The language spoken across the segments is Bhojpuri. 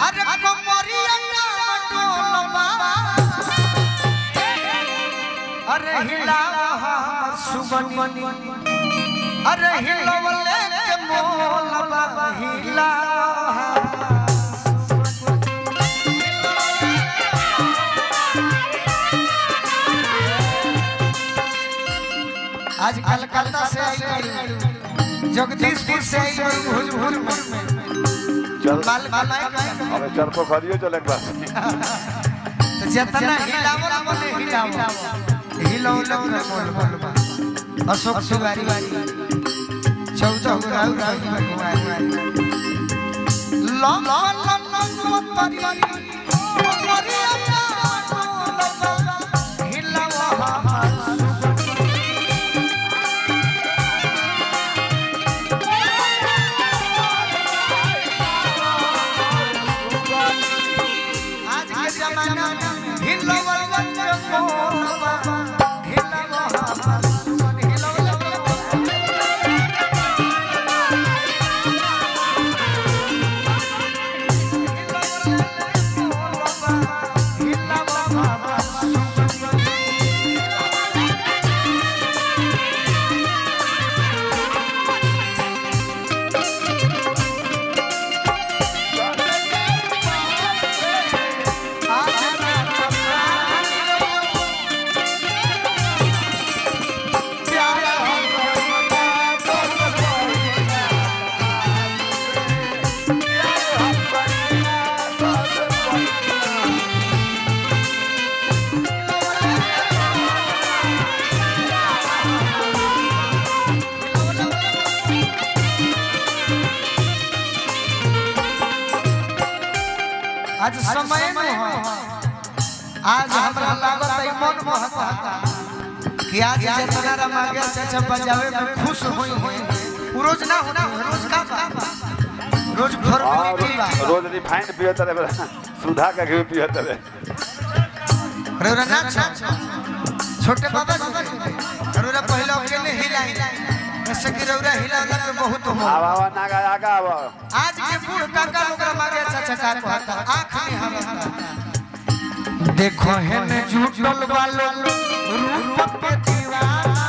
अरे कमरिया टोलबा अरे हिलावा हमर सुगनी अरे हिलवले के मोलबा हिला आज कलकत्ता से आई जगदीशपुर से आई भोजपुर में चल माल बनाए अबे चल को खरियो चल एक बार तो जितना हिलावल बने हिलौल बोलबा अशोक सुवारी 14 राउ कुमार लम परिवारी मरिया हिलावा आज समय में हो आज हमरा लागत है मन महता कि आज जितना रमागे चाचा बजावे में खुश होई रोज ना होना रोज का रोज फॉर्मेलिटी बा रोज रिफाइंड पियत रे सुधा का घी पियत रे रोरा ना छोटे बाबा रोरा पहले अकेले हिलाई ऐसे कि रोरा हिलाला तो बहुत हो आवा नागा आगा आवा आज के बूढ़ काका लोग मागे चाचा का कहता आंख में हम देखो है ने झूठल वालो रूप के दीवाना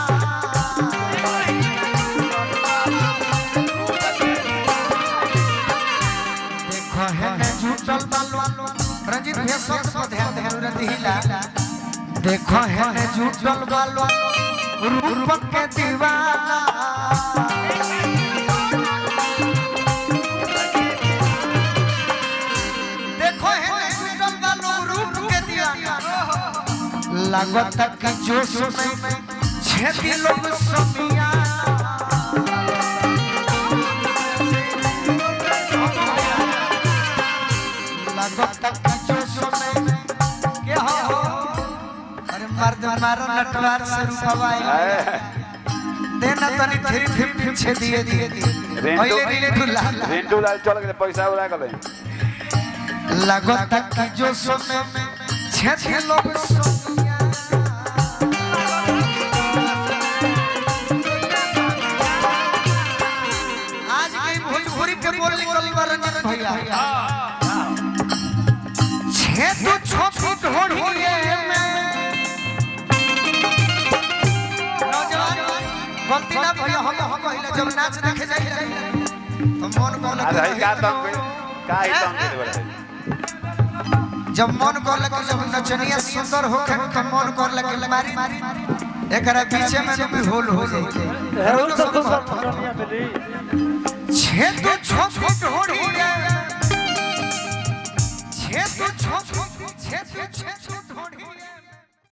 देखो है ने झूठल वालो रंजीत भैया सब पर ध्यान दे हिला देखो है ने झूठल वालो रूप के दीवाना लागत कि जोश में छेदी लोग समिया लागत कि जोश में के हो अरे मर्द मारो नटवार से रुपवाई देना तनी फिर छेदिए दिए रेंटू लाल चल के पैसा उड़ा गले लागत कि जोश में छेदी लोग छोटी ढोढ़िए में नौजवान गलती ना भैया हम पहले जब नाच देखे जाई तो मन कर जब मन कर लगे जब नचनिया सुंदर होखे तो मन कर लगे मारी एकरा पीछे में भी होल हो जाई छे तो छोटी